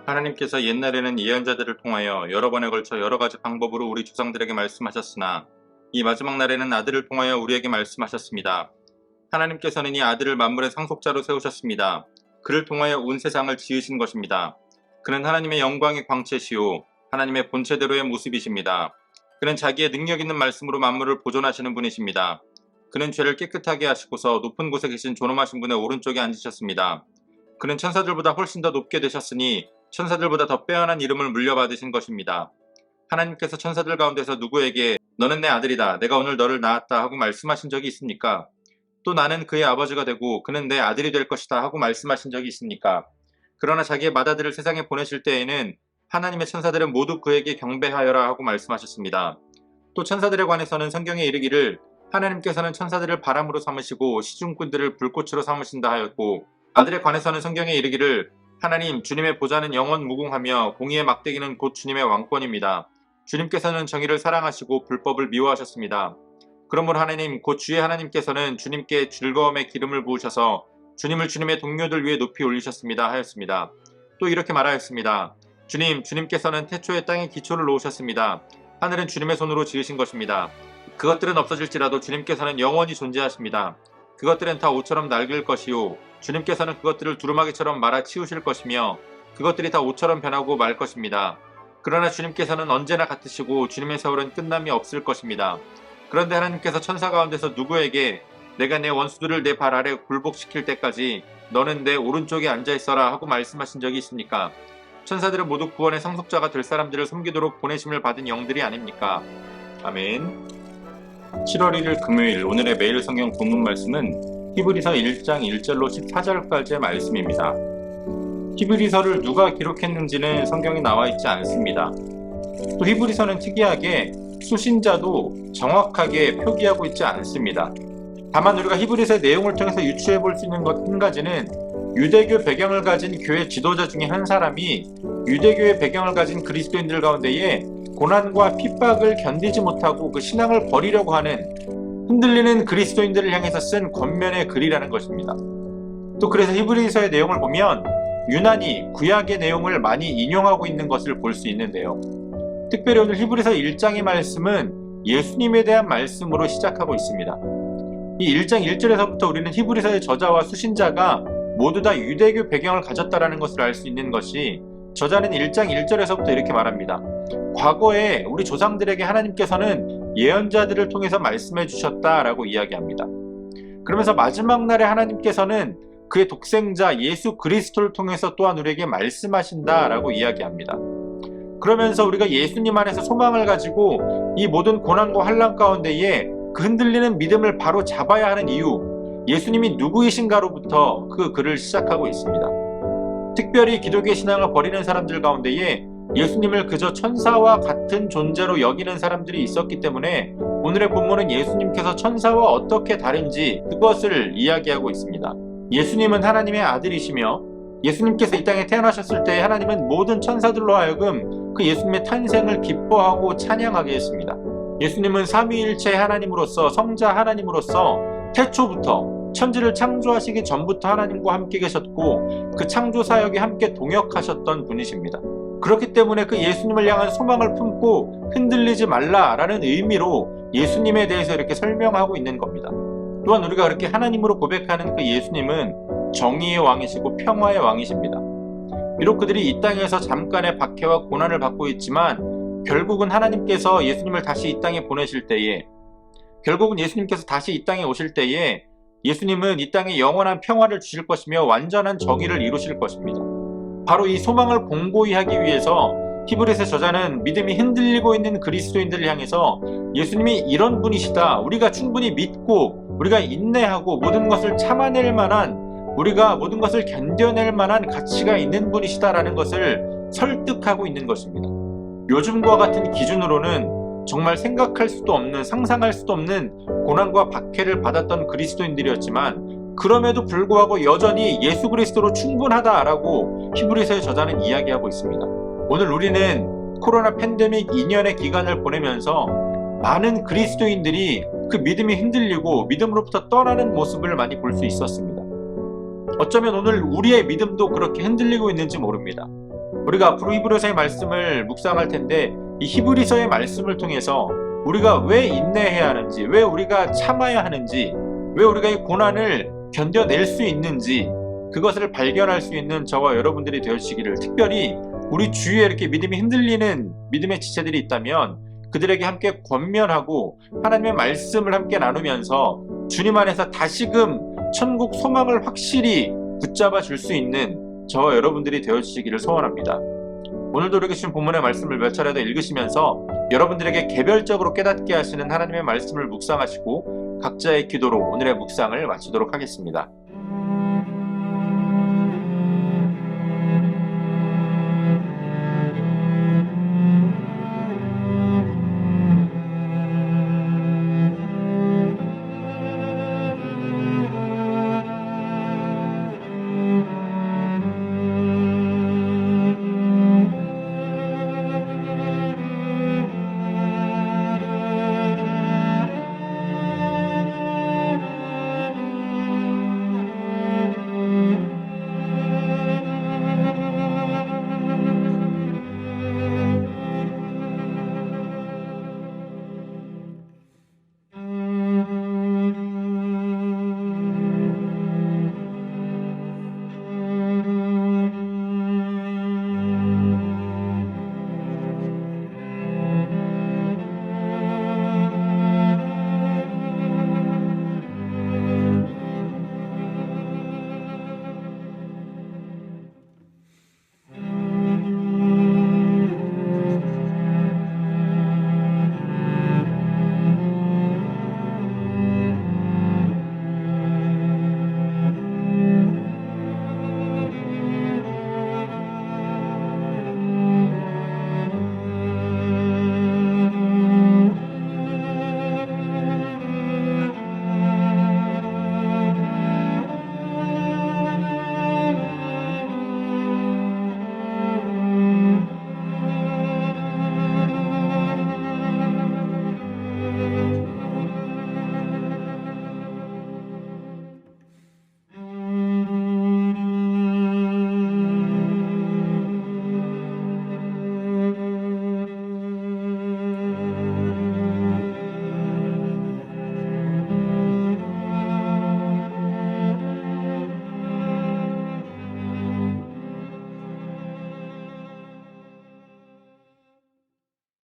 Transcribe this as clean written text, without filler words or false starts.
하나님께서 옛날에는 예언자들을 통하여 여러 번에 걸쳐 여러 가지 방법으로 우리 조상들에게 말씀하셨으나 이 마지막 날에는 아들을 통하여 우리에게 말씀하셨습니다. 하나님께서는 이 아들을 만물의 상속자로 세우셨습니다. 그를 통하여 온 세상을 지으신 것입니다. 그는 하나님의 영광의 광채시요 하나님의 본체대로의 모습이십니다. 그는 자기의 능력 있는 말씀으로 만물을 보존하시는 분이십니다. 그는 죄를 깨끗하게 하시고서 높은 곳에 계신 존엄하신 분의 오른쪽에 앉으셨습니다. 그는 천사들보다 훨씬 더 높게 되셨으니 천사들보다 더 빼어난 이름을 물려받으신 것입니다. 하나님께서 천사들 가운데서 누구에게 너는 내 아들이다, 내가 오늘 너를 낳았다 하고 말씀하신 적이 있습니까? 또 나는 그의 아버지가 되고 그는 내 아들이 될 것이다 하고 말씀하신 적이 있습니까? 그러나 자기의 맏아들을 세상에 보내실 때에는 하나님의 천사들은 모두 그에게 경배하여라 하고 말씀하셨습니다. 또 천사들에 관해서는 성경에 이르기를 하나님께서는 천사들을 바람으로 삼으시고 시중꾼들을 불꽃으로 삼으신다 하였고, 아들에 관해서는 성경에 이르기를 하나님 주님의 보좌는 영원 무궁하며 공의의 막대기는 곧 주님의 왕권입니다. 주님께서는 정의를 사랑하시고 불법을 미워하셨습니다. 그러므로 하나님 곧 주의 하나님께서는 주님께 즐거움의 기름을 부으셔서 주님을 주님의 동료들 위에 높이 올리셨습니다 하였습니다. 또 이렇게 말하였습니다. 주님께서는 태초에 땅에 기초를 놓으셨습니다. 하늘은 주님의 손으로 지으신 것입니다. 그것들은 없어질지라도 주님께서는 영원히 존재하십니다. 그것들은 다 옷처럼 낡을 것이요 주님께서는 그것들을 두루마기처럼 말아 치우실 것이며 그것들이 다 옷처럼 변하고 말 것입니다. 그러나 주님께서는 언제나 같으시고 주님의 세월은 끝남이 없을 것입니다. 그런데 하나님께서 천사 가운데서 누구에게 내가 내 원수들을 내 발 아래 굴복시킬 때까지 너는 내 오른쪽에 앉아있어라 하고 말씀하신 적이 있습니까? 천사들은 모두 구원의 상속자가 될 사람들을 섬기도록 보내심을 받은 영들이 아닙니까? 아멘. 7월 1일 금요일, 오늘의 매일 성경 본문 말씀은 히브리서 1장 1절로 14절까지의 말씀입니다. 히브리서를 누가 기록했는지는 성경에 나와 있지 않습니다. 또 히브리서는 특이하게 수신자도 정확하게 표기하고 있지 않습니다. 다만 우리가 히브리서의 내용을 통해서 유추해 볼 수 있는 것 한 가지는 유대교 배경을 가진 교회 지도자 중에 한 사람이 유대교의 배경을 가진 그리스도인들 가운데에 고난과 핍박을 견디지 못하고 그 신앙을 버리려고 하는 흔들리는 그리스도인들을 향해서 쓴 권면의 글이라는 것입니다. 또 그래서 히브리서의 내용을 보면 유난히 구약의 내용을 많이 인용하고 있는 것을 볼 수 있는데요. 특별히 오늘 히브리서 1장의 말씀은 예수님에 대한 말씀으로 시작하고 있습니다. 이 1장 1절에서부터 우리는 히브리서의 저자와 수신자가 모두 다 유대교 배경을 가졌다는 것을 알 수 있는 것이, 저자는 1장 1절에서부터 이렇게 말합니다. 과거에 우리 조상들에게 하나님께서는 예언자들을 통해서 말씀해 주셨다라고 이야기합니다. 그러면서 마지막 날에 하나님께서는 그의 독생자 예수 그리스도를 통해서 또한 우리에게 말씀하신다라고 이야기합니다. 그러면서 우리가 예수님 안에서 소망을 가지고 이 모든 고난과 환난 가운데에 그 흔들리는 믿음을 바로 잡아야 하는 이유, 예수님이 누구이신가로부터 그 글을 시작하고 있습니다. 특별히 기독교의 신앙을 버리는 사람들 가운데에 예수님을 그저 천사와 같은 존재로 여기는 사람들이 있었기 때문에 오늘의 본문은 예수님께서 천사와 어떻게 다른지 그것을 이야기하고 있습니다. 예수님은 하나님의 아들이시며 예수님께서 이 땅에 태어나셨을 때 하나님은 모든 천사들로 하여금 그 예수님의 탄생을 기뻐하고 찬양하게 했습니다. 예수님은 삼위일체 하나님으로서, 성자 하나님으로서 태초부터 천지를 창조하시기 전부터 하나님과 함께 계셨고 그 창조 사역에 함께 동역하셨던 분이십니다. 그렇기 때문에 그 예수님을 향한 소망을 품고 흔들리지 말라라는 의미로 예수님에 대해서 이렇게 설명하고 있는 겁니다. 또한 우리가 그렇게 하나님으로 고백하는 그 예수님은 정의의 왕이시고 평화의 왕이십니다. 비록 그들이 이 땅에서 잠깐의 박해와 고난을 받고 있지만 결국은 하나님께서 예수님을 다시 이 땅에 보내실 때에, 결국은 예수님께서 다시 이 땅에 오실 때에 예수님은 이 땅에 영원한 평화를 주실 것이며 완전한 정의를 이루실 것입니다. 바로 이 소망을 공고히 하기 위해서 히브리서 저자는 믿음이 흔들리고 있는 그리스도인들을 향해서 예수님이 이런 분이시다, 우리가 충분히 믿고 우리가 인내하고 모든 것을 참아낼 만한, 우리가 모든 것을 견뎌낼 만한 가치가 있는 분이시다라는 것을 설득하고 있는 것입니다. 요즘과 같은 기준으로는 정말 생각할 수도 없는, 상상할 수도 없는 고난과 박해를 받았던 그리스도인들이었지만 그럼에도 불구하고 여전히 예수 그리스도로 충분하다라고 히브리서의 저자는 이야기하고 있습니다. 오늘 우리는 코로나 팬데믹 2년의 기간을 보내면서 많은 그리스도인들이 그 믿음이 흔들리고 믿음으로부터 떠나는 모습을 많이 볼 수 있었습니다. 어쩌면 오늘 우리의 믿음도 그렇게 흔들리고 있는지 모릅니다. 우리가 앞으로 히브리서의 말씀을 묵상할 텐데 이 히브리서의 말씀을 통해서 우리가 왜 인내해야 하는지, 왜 우리가 참아야 하는지, 왜 우리가 이 고난을 견뎌낼 수 있는지 그것을 발견할 수 있는 저와 여러분들이 되어주시기를, 특별히 우리 주위에 이렇게 믿음이 흔들리는 믿음의 지체들이 있다면 그들에게 함께 권면하고 하나님의 말씀을 함께 나누면서 주님 안에서 다시금 천국 소망을 확실히 붙잡아 줄 수 있는 저와 여러분들이 되어주시기를 소원합니다. 오늘도 우리에게 주신 본문의 말씀을 몇 차례 더 읽으시면서 여러분들에게 개별적으로 깨닫게 하시는 하나님의 말씀을 묵상하시고 각자의 기도로 오늘의 묵상을 마치도록 하겠습니다.